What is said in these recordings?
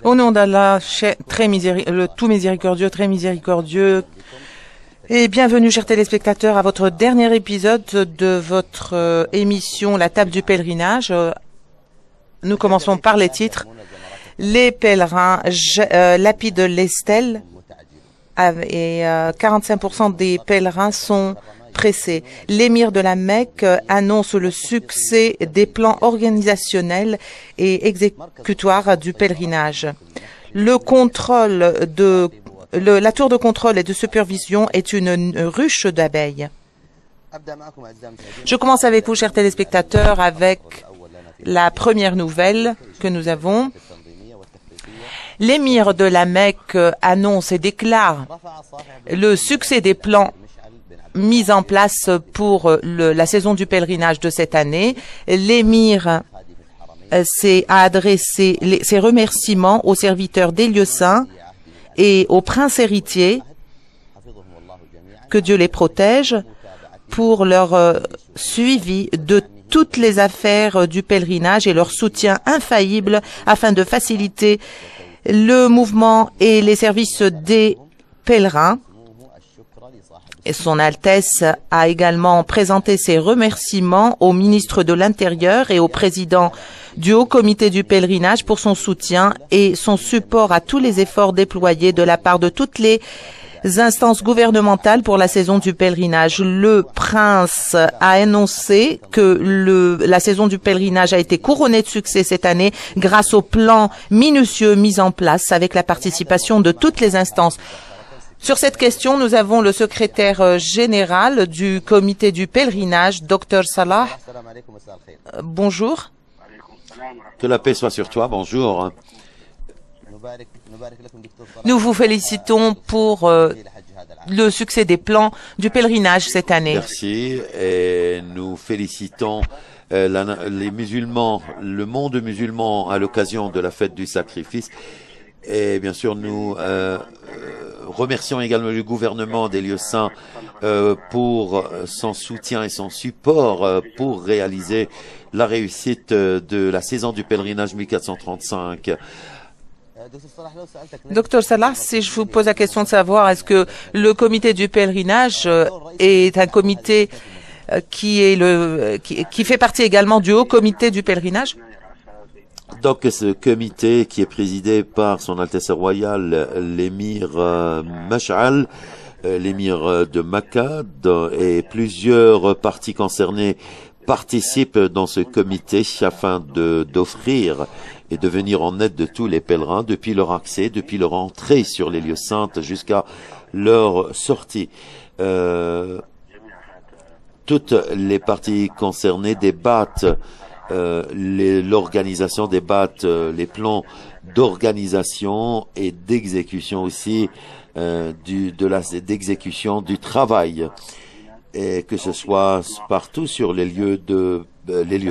Au nom d'Allah, le tout miséricordieux, très miséricordieux, et bienvenue, chers téléspectateurs, à votre dernier épisode de votre émission La table du pèlerinage. Nous commençons par les titres. Les pèlerins lapident les stèles et 45% des pèlerins sont pressés. L'émir de la Mecque annonce le succès des plans organisationnels et exécutoires du pèlerinage. La tour de contrôle et de supervision est une ruche d'abeilles. Je commence avec vous, chers téléspectateurs, avec la première nouvelle que nous avons. L'émir de la Mecque annonce et déclare le succès des plans mis en place pour la saison du pèlerinage de cette année. L'émir a adressé ses remerciements aux serviteurs des lieux saints et aux princes héritiers, que Dieu les protège, pour leur suivi de toutes les affaires du pèlerinage et leur soutien infaillible afin de faciliter le mouvement et les services des pèlerins. Et Son Altesse a également présenté ses remerciements au ministre de l'Intérieur et au président du Haut Comité du pèlerinage pour son soutien et son support à tous les efforts déployés de la part de toutes les instances gouvernementales pour la saison du pèlerinage. Le prince a annoncé que la saison du pèlerinage a été couronnée de succès cette année grâce au plan minutieux mis en place avec la participation de toutes les instances. Sur cette question, nous avons le secrétaire général du comité du pèlerinage, Dr Salah. Bonjour. Que la paix soit sur toi, bonjour. Nous vous félicitons pour le succès des plans du pèlerinage cette année. Merci et nous félicitons les musulmans, le monde musulman à l'occasion de la fête du sacrifice. Et bien sûr, nous remercions également le gouvernement des lieux saints pour son soutien et son support pour réaliser la réussite de la saison du pèlerinage 1435. Docteur Salah, si je vous pose la question de savoir, est-ce que le comité du pèlerinage est un comité qui fait partie également du Haut Comité du pèlerinage? Donc, ce comité qui est présidé par Son Altesse Royale, l'émir Mash'al, l'émir de Mecca, et plusieurs parties concernées participent dans ce comité afin d'offrir et de venir en aide de tous les pèlerins depuis leur accès, depuis leur entrée sur les lieux saints jusqu'à leur sortie. Toutes les parties concernées débattent l'organisation, débattent les plans d'organisation et d'exécution aussi d'exécution du travail, et que ce soit partout sur les lieux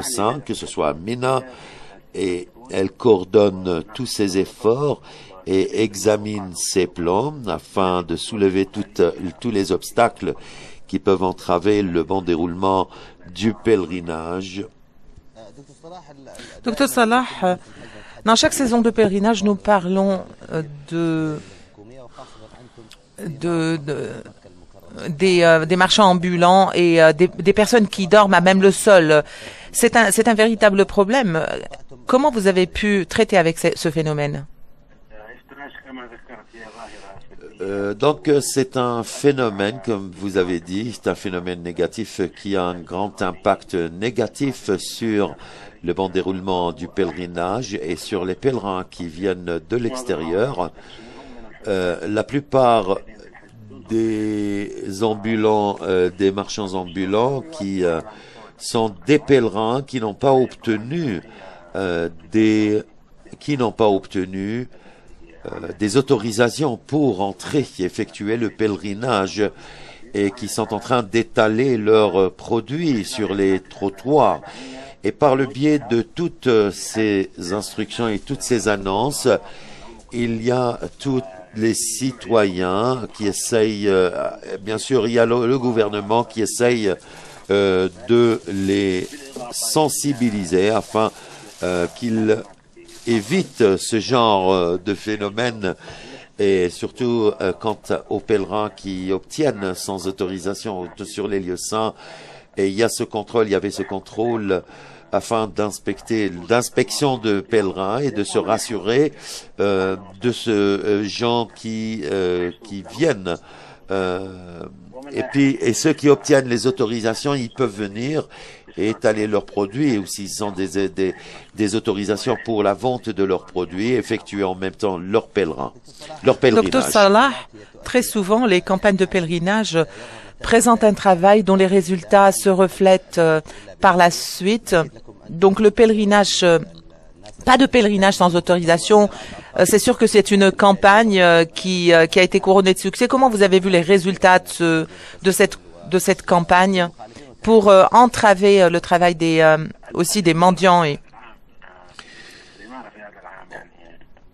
saints, que ce soit à Mina, et elle coordonne tous ses efforts et examine ses plans afin de soulever tous les obstacles qui peuvent entraver le bon déroulement du pèlerinage. Docteur Salah, dans chaque saison de pèlerinage, nous parlons des marchands ambulants et des personnes qui dorment à même le sol. C'est un véritable problème. Comment vous avez pu traiter avec ce phénomène? Donc c'est un phénomène, comme vous avez dit, c'est un phénomène négatif qui a un grand impact négatif sur le bon déroulement du pèlerinage et sur les pèlerins qui viennent de l'extérieur. La plupart des ambulants, des marchands ambulants qui sont des pèlerins qui n'ont pas obtenu des autorisations pour entrer et effectuer le pèlerinage et qui sont en train d'étaler leurs produits sur les trottoirs. Et par le biais de toutes ces instructions et toutes ces annonces, il y a tous les citoyens qui essayent, bien sûr, il y a le gouvernement qui essaye de les sensibiliser afin qu'ils évite ce genre de phénomène, et surtout quant aux pèlerins qui obtiennent sans autorisation sur les lieux saints. Et il y avait ce contrôle afin d'inspection de pèlerins et de se rassurer de ce gens qui viennent. Et ceux qui obtiennent les autorisations, ils peuvent venir et étaler leurs produits, ou s'ils ont des autorisations pour la vente de leurs produits, effectuer en même temps leur pèlerinage. Docteur Salah, très souvent, les campagnes de pèlerinage présentent un travail dont les résultats se reflètent par la suite. Donc le pèlerinage, pas de pèlerinage sans autorisation, c'est sûr que c'est une campagne qui a été couronnée de succès. Comment vous avez vu les résultats de cette campagne pour entraver le travail aussi des mendiants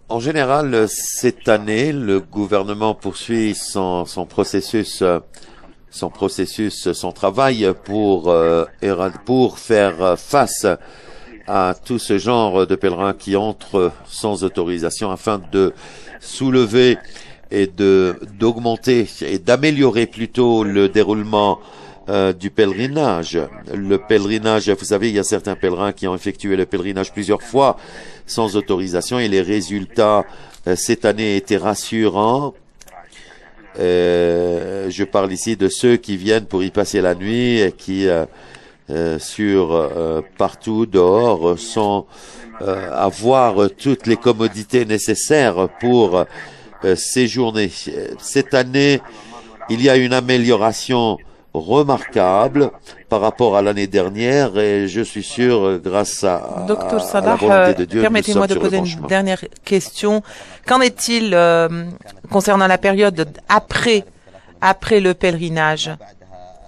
En général, cette année, le gouvernement poursuit son travail pour faire face à tout ce genre de pèlerins qui entrent sans autorisation, afin de soulever et d'augmenter et d'améliorer plutôt le déroulement du pèlerinage. Le pèlerinage, vous savez, il y a certains pèlerins qui ont effectué le pèlerinage plusieurs fois sans autorisation, et les résultats cette année étaient rassurants. Je parle ici de ceux qui viennent pour y passer la nuit et qui partout dehors sans avoir toutes les commodités nécessaires pour séjourner. Cette année, il y a une amélioration remarquable par rapport à l'année dernière, et je suis sûr, grâce à la volonté de Dieu, permettez-moi de poser une dernière question. Qu'en est-il concernant la période après le pèlerinage?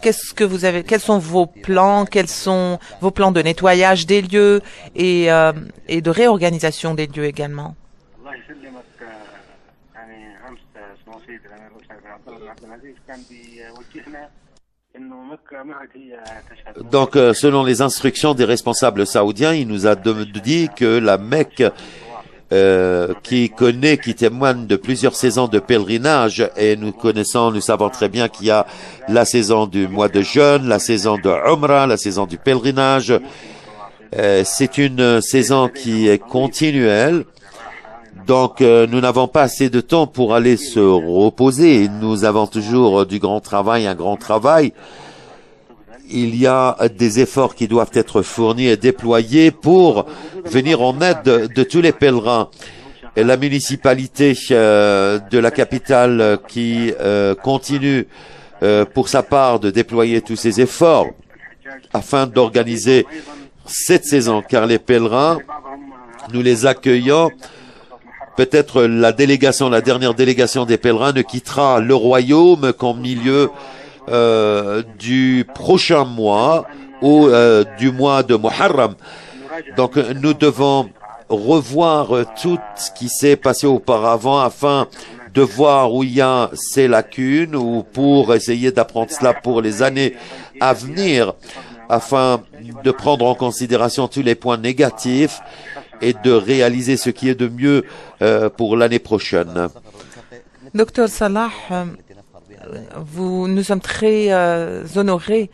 Quels sont vos plans? Quels sont vos plans de nettoyage des lieux et de réorganisation des lieux également? Donc, selon les instructions des responsables saoudiens, il nous a dit que la Mecque, qui témoigne de plusieurs saisons de pèlerinage, et nous savons très bien qu'il y a la saison du mois de jeûne, la saison de Umrah, la saison du pèlerinage. C'est une saison qui est continuelle. Donc, nous n'avons pas assez de temps pour aller se reposer. Nous avons toujours un grand travail. Il y a des efforts qui doivent être fournis et déployés pour venir en aide de tous les pèlerins. Et la municipalité de la capitale qui continue pour sa part de déployer tous ces efforts afin d'organiser cette saison, car les pèlerins, nous les accueillons. Peut-être la dernière délégation des pèlerins ne quittera le royaume qu'en milieu du prochain mois ou du mois de Muharram. Donc nous devons revoir tout ce qui s'est passé auparavant afin de voir où il y a ces lacunes, ou pour essayer d'apprendre cela pour les années à venir, afin de prendre en considération tous les points négatifs et de réaliser ce qui est de mieux pour l'année prochaine. Docteur Salah, nous sommes très honorés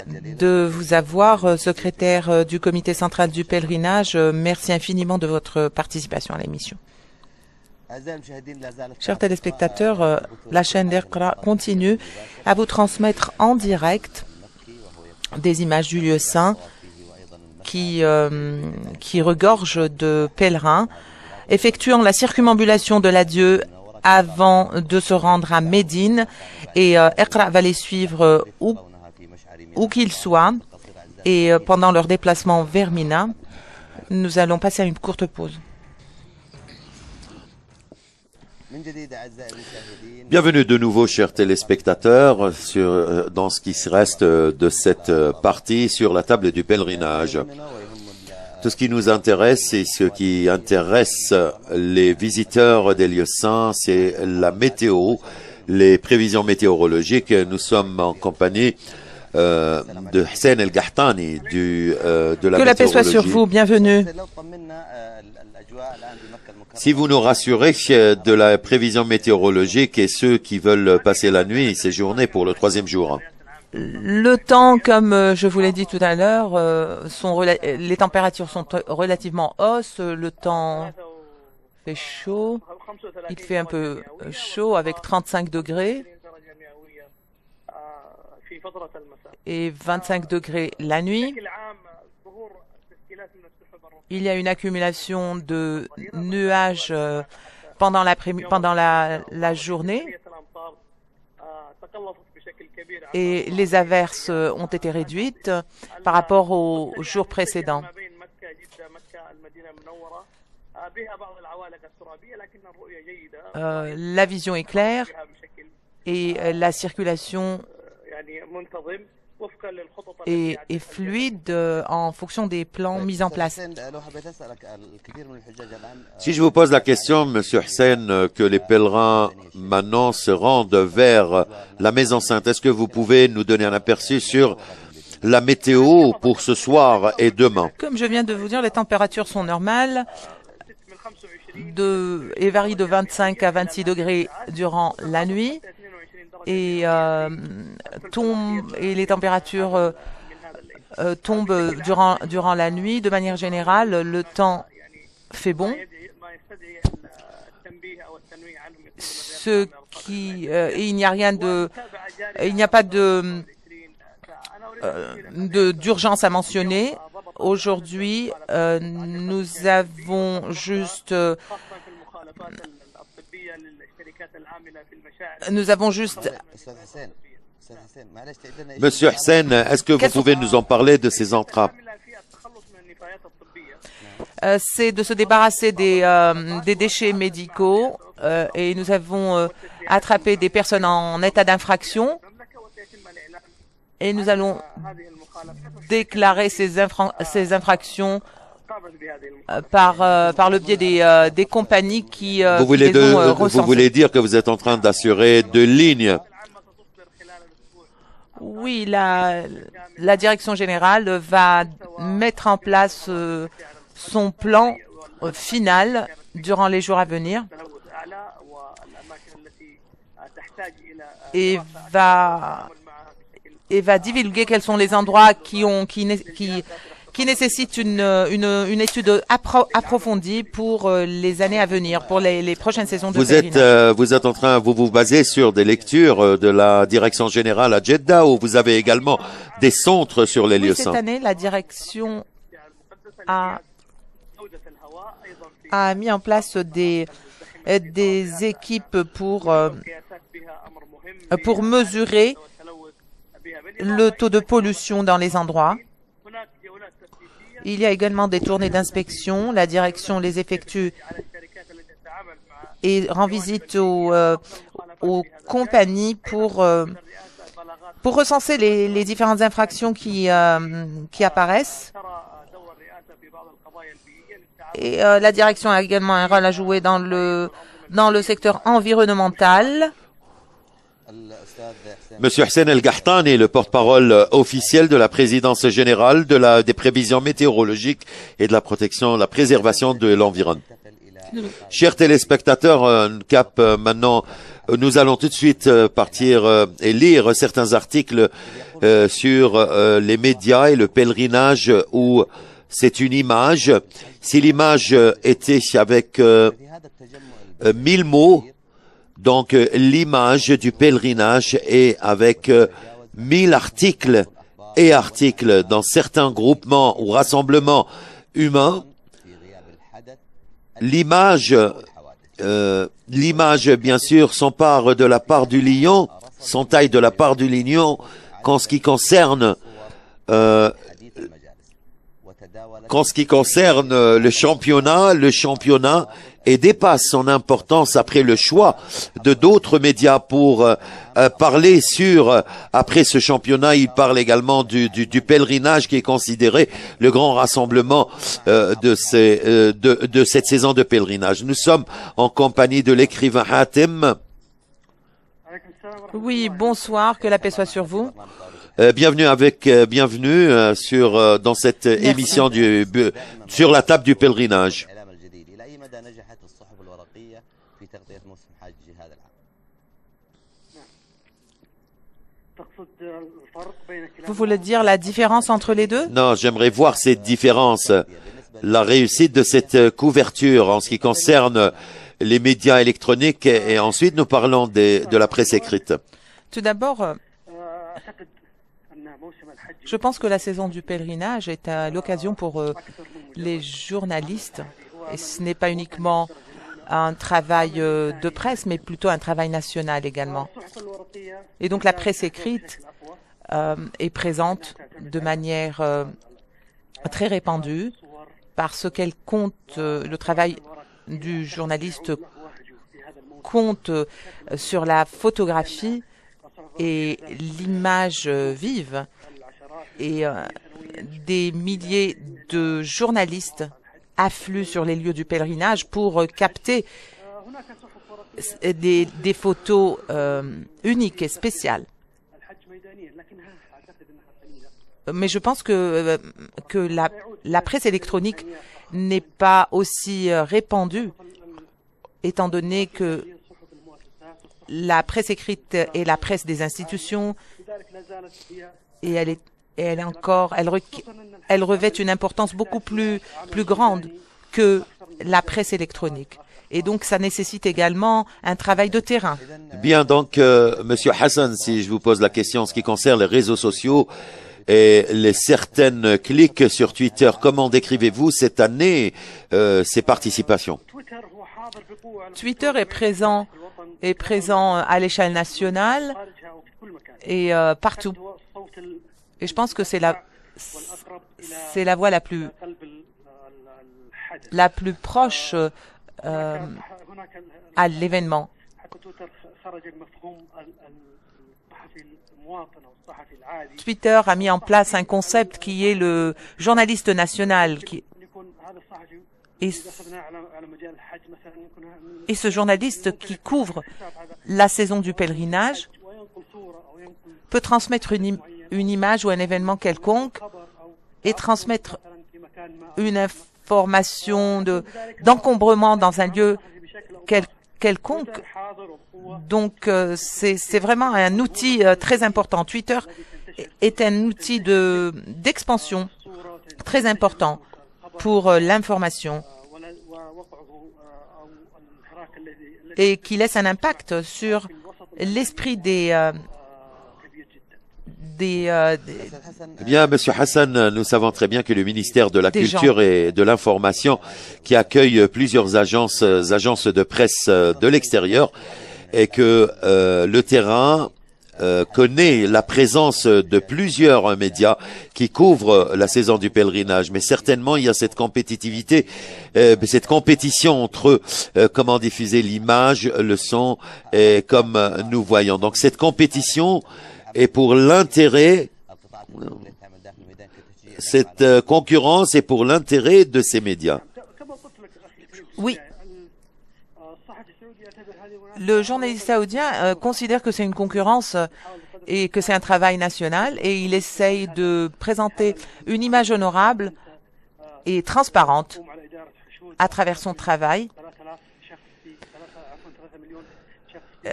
de vous avoir, secrétaire du comité central du pèlerinage. Merci infiniment de votre participation à l'émission. Chers téléspectateurs, la chaîne d'Iqra continue à vous transmettre en direct des images du lieu saint qui regorge de pèlerins effectuant la circumambulation de l'adieu avant de se rendre à Médine, et Iqra va les suivre où qu'ils soient, et pendant leur déplacement vers Mina, nous allons passer à une courte pause. Bienvenue de nouveau, chers téléspectateurs, dans ce qui reste de cette partie sur la table du pèlerinage. Tout ce qui nous intéresse et ce qui intéresse les visiteurs des lieux saints, c'est la météo, les prévisions météorologiques. Nous sommes en compagnie de Hussein El Gahtani de la météorologie. Que la paix soit sur vous, bienvenue. Si vous nous rassurez de la prévision météorologique et ceux qui veulent passer la nuit, séjourner pour le 3e jour. Le temps, comme je vous l'ai dit tout à l'heure, les températures sont relativement hausses. Le temps fait chaud. Il fait un peu chaud avec 35 degrés et 25 degrés la nuit. Il y a une accumulation de nuages pendant la journée et les averses ont été réduites par rapport aux jours précédents. La vision est claire et la circulation est fluide en fonction des plans mis en place. Si je vous pose la question, Monsieur Hussein, que les pèlerins maintenant se rendent vers la Maison Sainte, est-ce que vous pouvez nous donner un aperçu sur la météo pour ce soir et demain? Comme je viens de vous dire, les températures sont normales et varient de 25 à 26 degrés durant la nuit. Et les températures tombent durant la nuit. De manière générale, le temps fait bon. Il n'y a pas d'urgence à mentionner. Aujourd'hui, nous avons juste Monsieur Hussein, est-ce que vous pouvez nous en parler de ces entraves? C'est de se débarrasser des déchets médicaux et nous avons attrapé des personnes en état d'infraction et nous allons déclarer ces infractions par le biais des compagnies qui les ont recensées. Vous voulez dire que vous êtes en train d'assurer 2 lignes? Oui, la direction générale va mettre en place son plan final durant les jours à venir et va divulguer quels sont les endroits qui nécessitent une étude approfondie pour les années à venir, pour les prochaines saisons de pèlerinage. Vous vous basez sur des lectures de la direction générale à Jeddah ou vous avez également des centres sur les lieux saints? Cette année, la direction a mis en place des équipes pour mesurer le taux de pollution dans les endroits. Il y a également des tournées d'inspection. La direction les effectue et rend visite aux compagnies pour recenser les différentes infractions qui apparaissent. Et la direction a également un rôle à jouer dans le secteur environnemental. Monsieur Hussein El-Gahtani, le porte-parole officiel de la présidence générale des prévisions météorologiques et de la préservation de l'environnement. Chers téléspectateurs, maintenant, nous allons tout de suite partir et lire certains articles sur les médias et le pèlerinage où c'est une image. Si l'image était avec 1000 mots, donc l'image du pèlerinage est avec 1000 articles dans certains groupements ou rassemblements humains. L'image, bien sûr, s'empare de la part du lion, s'entaille de la part du lion qu'en ce qui concerne le championnat et dépasse son importance après le choix de d'autres médias pour parler après ce championnat. Il parle également du pèlerinage qui est considéré le grand rassemblement de cette saison de pèlerinage. Nous sommes en compagnie de l'écrivain Hatem. Oui, bonsoir, que la paix soit sur vous. Bienvenue dans cette émission sur la table du pèlerinage. Vous voulez dire la différence entre les deux? Non, j'aimerais voir cette différence, la réussite de cette couverture en ce qui concerne les médias électroniques et ensuite nous parlons de la presse écrite. Tout d'abord, je pense que la saison du pèlerinage est l'occasion pour les journalistes, et ce n'est pas uniquement un travail de presse, mais plutôt un travail national également. Et donc la presse écrite est présente de manière très répandue parce qu'elle compte, le travail du journaliste compte sur la photographie et l'image vive. Et des milliers de journalistes affluent sur les lieux du pèlerinage pour capter des photos uniques et spéciales. Mais je pense que la presse électronique n'est pas aussi répandue, étant donné que la presse écrite est la presse des institutions et elle revêt une importance beaucoup plus grande que la presse électronique. Et donc, ça nécessite également un travail de terrain. Bien, donc, Monsieur Hassan, si je vous pose la question en ce qui concerne les réseaux sociaux et les certaines clics sur Twitter, comment décrivez-vous cette année ces participations? Twitter est présent à l'échelle nationale et partout. Et je pense que c'est la voie la plus proche à l'événement. Twitter a mis en place un concept qui est le journaliste national. Et ce journaliste qui couvre la saison du pèlerinage peut transmettre une image ou un événement quelconque et transmettre une information d'encombrement dans un lieu quelconque. Donc, c'est vraiment un outil très important. Twitter est un outil d'expansion très important pour l'information et qui laisse un impact sur l'esprit Bien, Monsieur Hassan, nous savons très bien que le ministère de la Culture et de l'Information, qui accueille plusieurs agences de presse de l'extérieur, et que le terrain connaît la présence de plusieurs médias qui couvrent la saison du pèlerinage. Mais certainement, il y a cette compétitivité, cette compétition entre comment diffuser l'image, le son, et comme nous voyons. Donc, cette compétition est pour l'intérêt, cette concurrence est pour l'intérêt de ces médias. Oui. Le journaliste saoudien considère que c'est une concurrence et que c'est un travail national et il essaye de présenter une image honorable et transparente à travers son travail.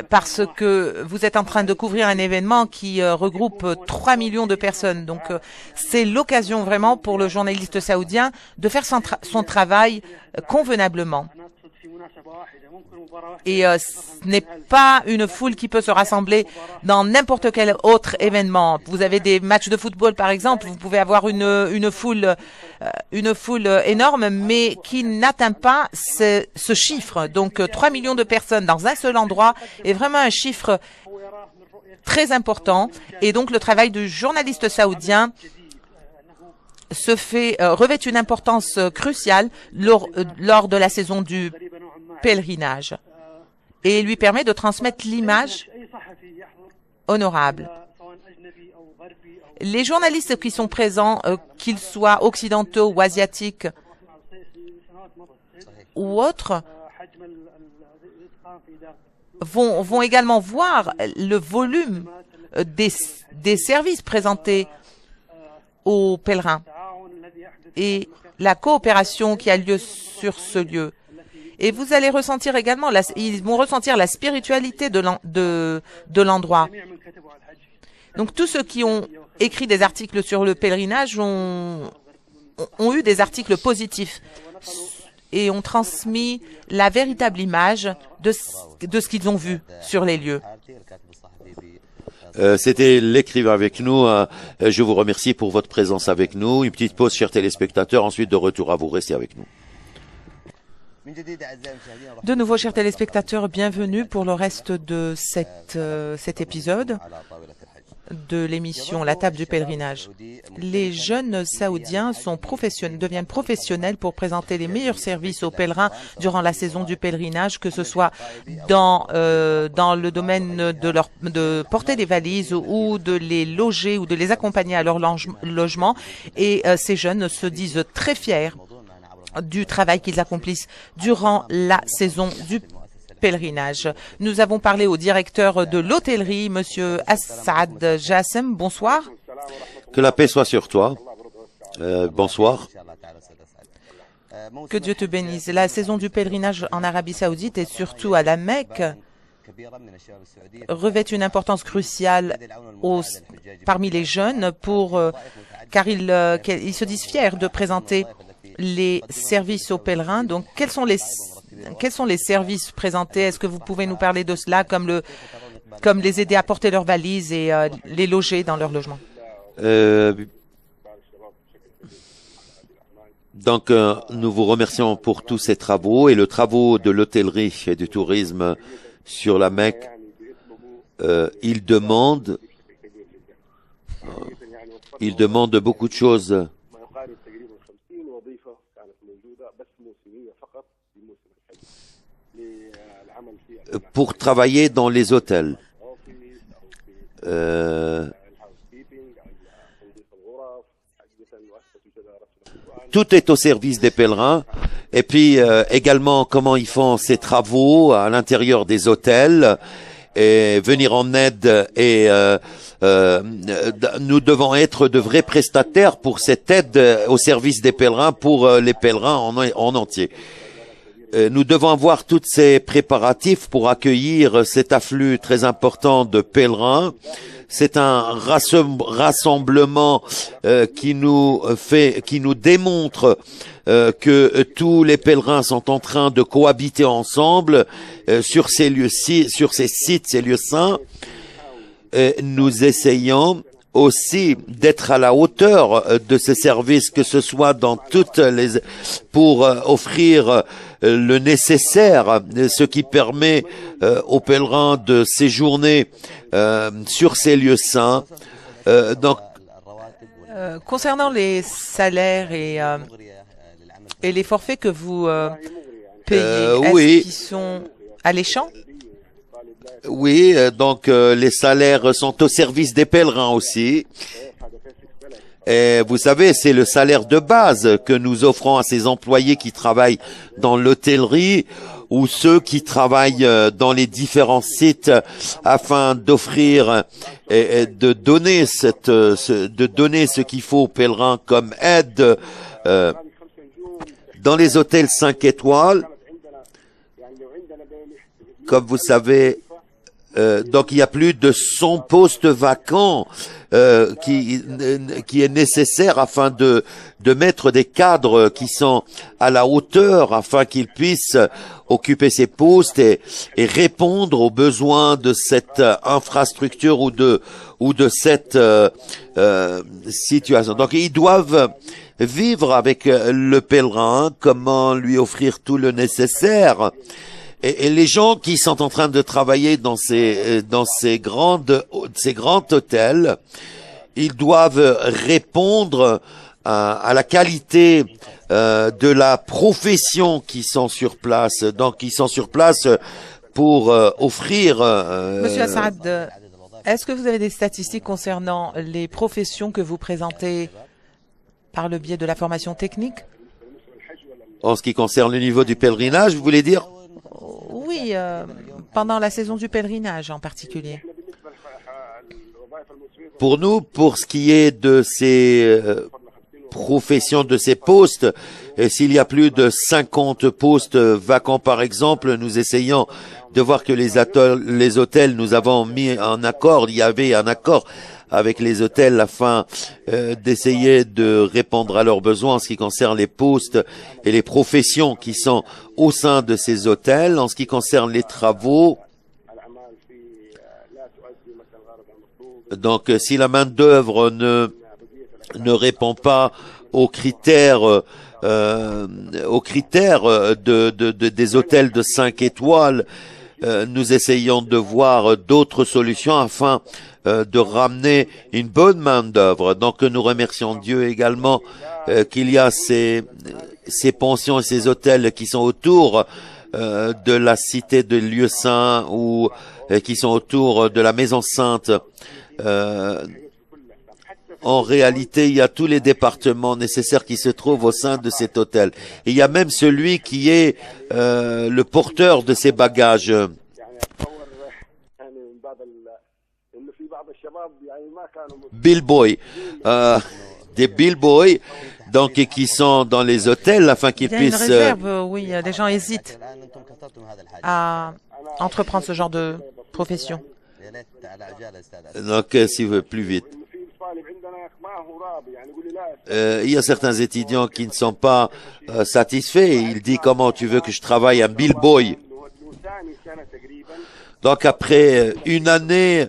Parce que vous êtes en train de couvrir un événement qui regroupe 3 millions de personnes. Donc, c'est l'occasion vraiment pour le journaliste saoudien de faire son travail convenablement. Et ce n'est pas une foule qui peut se rassembler dans n'importe quel autre événement. Vous avez des matchs de football, par exemple, vous pouvez avoir une foule énorme, mais qui n'atteint pas ce chiffre. Donc, 3 millions de personnes dans un seul endroit est vraiment un chiffre très important. Et donc, le travail du journaliste saoudien revêt une importance cruciale lors de la saison du pèlerinage et lui permet de transmettre l'image honorable. Les journalistes qui sont présents, qu'ils soient occidentaux ou asiatiques ou autres, vont également voir le volume des services présentés aux pèlerins et la coopération qui a lieu sur ce lieu. Et vous allez ressentir également, ils vont ressentir la spiritualité de l'endroit. Donc tous ceux qui ont écrit des articles sur le pèlerinage ont eu des articles positifs et ont transmis la véritable image de ce qu'ils ont vu sur les lieux. C'était l'écrivain avec nous. Je vous remercie pour votre présence avec nous. Une petite pause, chers téléspectateurs. Ensuite, de retour à vous. Restez avec nous. De nouveau, chers téléspectateurs, bienvenue pour le reste de cet épisode de l'émission La Table du Pèlerinage. Les jeunes saoudiens deviennent professionnels pour présenter les meilleurs services aux pèlerins durant la saison du pèlerinage, que ce soit dans le domaine de porter des valises ou de les loger ou de les accompagner à leur logement. Et ces jeunes se disent très fiers du travail qu'ils accomplissent durant la saison du pèlerinage. Nous avons parlé au directeur de l'hôtellerie, Monsieur Assad Jassem. Bonsoir. Que la paix soit sur toi. Bonsoir. Que Dieu te bénisse. La saison du pèlerinage en Arabie Saoudite et surtout à la Mecque revêt une importance cruciale parmi les jeunes car ils se disent fiers de présenter les services aux pèlerins. Donc, quels sont les services présentés? Est-ce que vous pouvez nous parler de cela, comme les aider à porter leurs valises et les loger dans leur logement? Donc, nous vous remercions pour tous ces travaux et le travaux de l'hôtellerie et du tourisme sur la Mecque. Ils demandent beaucoup de choses. Pour travailler dans les hôtels. Tout est au service des pèlerins. Et puis également comment ils font ces travaux à l'intérieur des hôtels et venir en aide. Et nous devons être de vrais prestataires pour cette aide au service des pèlerins, pour les pèlerins en entier. Nous devons avoir tous ces préparatifs pour accueillir cet afflux très important de pèlerins. C'est un rassemblement qui nous démontre que tous les pèlerins sont en train de cohabiter ensemble sur ces sites, ces lieux saints. Nous essayons aussi d'être à la hauteur de ces services, que ce soit pour offrir le nécessaire, ce qui permet aux pèlerins de séjourner sur ces lieux saints. Concernant les salaires et les forfaits que vous payez, est-ce qu'ils sont alléchants? Oui, donc les salaires sont au service des pèlerins aussi. Et vous savez, c'est le salaire de base que nous offrons à ces employés qui travaillent dans l'hôtellerie ou ceux qui travaillent dans les différents sites afin d'offrir et de donner ce qu'il faut aux pèlerins comme aide. Dans les hôtels 5 étoiles, comme vous savez, donc il y a plus de 100 postes vacants qui est nécessaire afin de mettre des cadres qui sont à la hauteur afin qu'ils puissent occuper ces postes et répondre aux besoins de cette infrastructure ou de cette situation. Donc ils doivent vivre avec le pèlerin, comment lui offrir tout le nécessaire. Et les gens qui sont en train de travailler dans ces grands hôtels, ils doivent répondre à la qualité de la profession qui sont sur place. Donc, ils sont sur place pour offrir. Monsieur Assad, est-ce que vous avez des statistiques concernant les professions que vous présentez par le biais de la formation technique? En ce qui concerne le niveau du pèlerinage, vous voulez dire? Oui, pendant la saison du pèlerinage en particulier. Pour nous, pour ce qui est de ces professions, de ces postes, s'il y a plus de 50 postes vacants par exemple, nous essayons de voir que les hôtels, nous avons mis un accord, il y avait un accord avec les hôtels afin d'essayer de répondre à leurs besoins en ce qui concerne les postes et les professions qui sont au sein de ces hôtels. En ce qui concerne les travaux, donc si la main-d'œuvre ne répond pas aux critères des hôtels de 5 étoiles, nous essayons de voir d'autres solutions afin de ramener une bonne main-d'œuvre. Donc nous remercions Dieu également qu'il y a ces pensions et ces hôtels qui sont autour de la cité de lieux saints ou qui sont autour de la maison sainte. En réalité, il y a tous les départements nécessaires qui se trouvent au sein de cet hôtel. Et il y a même celui qui est le porteur de ces bagages. Billboy, des billboys, donc qui sont dans les hôtels afin qu'ils puissent. Il y a une réserve, oui, les gens hésitent à entreprendre ce genre de profession. Donc, s'il veut plus vite. Il y a certains étudiants qui ne sont pas satisfaits. Il dit comment tu veux que je travaille un billboy. Donc après une année,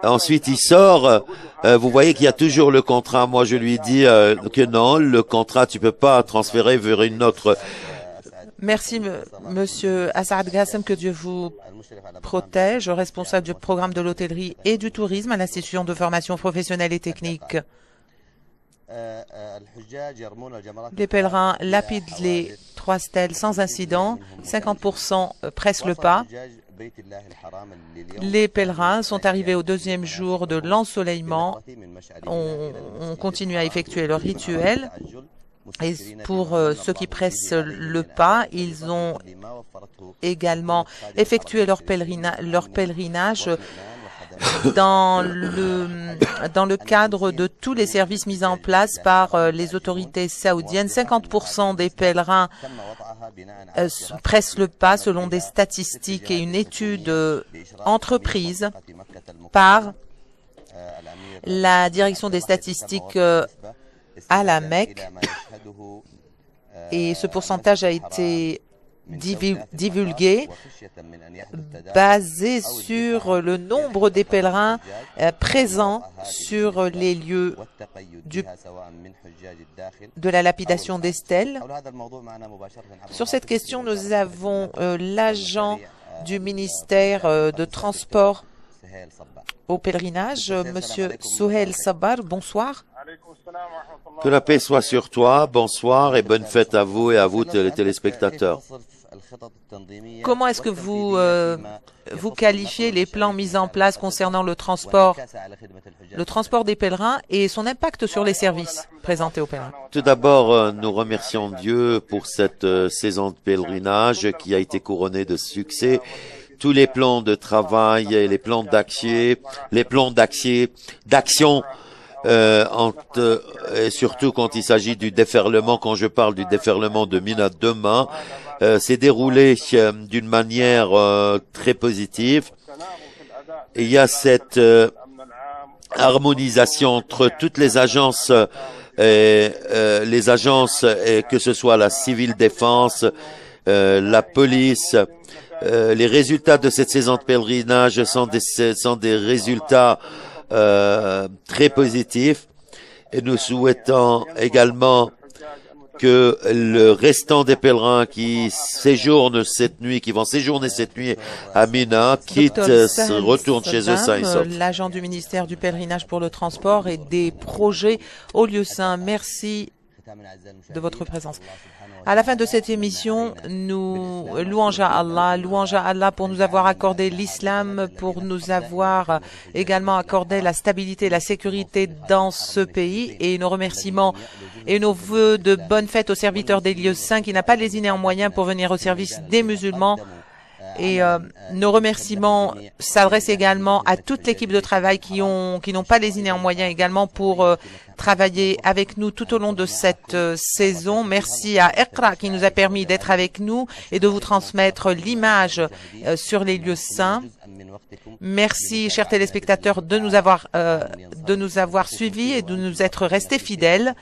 ensuite il sort. Vous voyez qu'il y a toujours le contrat. Moi je lui dis que non, le contrat tu peux pas transférer vers une autre. Merci, Monsieur Asad Gassem, que Dieu vous protège, responsable du programme de l'hôtellerie et du tourisme à l'Institution de formation professionnelle et technique. Les pèlerins lapident les 3 stèles sans incident, 50% pressent le pas. Les pèlerins sont arrivés au 2e jour de l'ensoleillement. On continue à effectuer leur rituel. Et pour ceux qui pressent le pas, ils ont également effectué leur pèlerinage dans le cadre de tous les services mis en place par les autorités saoudiennes. 50% des pèlerins pressent le pas selon des statistiques et une étude entreprise par la direction des statistiques à la Mecque, et ce pourcentage a été divulgué basé sur le nombre des pèlerins présents sur les lieux de la lapidation des stèles. Sur cette question, nous avons l'agent du ministère de Transport au pèlerinage, Monsieur Souheil Sabar. Bonsoir. Que la paix soit sur toi. Bonsoir et bonne fête à vous et à vous les téléspectateurs. Comment est-ce que vous qualifiez les plans mis en place concernant le transport des pèlerins et son impact sur les services présentés aux pèlerins? Tout d'abord, nous remercions Dieu pour cette saison de pèlerinage qui a été couronnée de succès. Tous les plans de travail et les plans d'action, et surtout quand il s'agit du déferlement, quand je parle du déferlement de Mina demain, s'est déroulé d'une manière très positive. Et il y a cette harmonisation entre toutes les agences, que ce soit la civile défense, la police. Les résultats de cette saison de pèlerinage sont des résultats très positifs, et nous souhaitons également que le restant des pèlerins qui vont séjourner cette nuit à Mina retournent chez eux sains et saufs. L'agent du ministère du pèlerinage pour le transport et des projets au lieu saint. Merci de votre présence. À la fin de cette émission, nous louange à Allah pour nous avoir accordé l'islam, pour nous avoir également accordé la stabilité et la sécurité dans ce pays, et nos remerciements et nos vœux de bonne fête aux serviteurs des lieux saints qui n'a pas lésiné en moyens pour venir au service des musulmans Et nos remerciements s'adressent également à toute l'équipe de travail qui n'ont pas lésiné en moyens également pour travailler avec nous tout au long de cette saison. Merci à Iqra qui nous a permis d'être avec nous et de vous transmettre l'image sur les lieux saints. Merci, chers téléspectateurs, de nous avoir suivis et de nous être restés fidèles.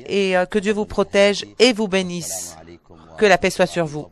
Et que Dieu vous protège et vous bénisse. Que la paix soit sur vous.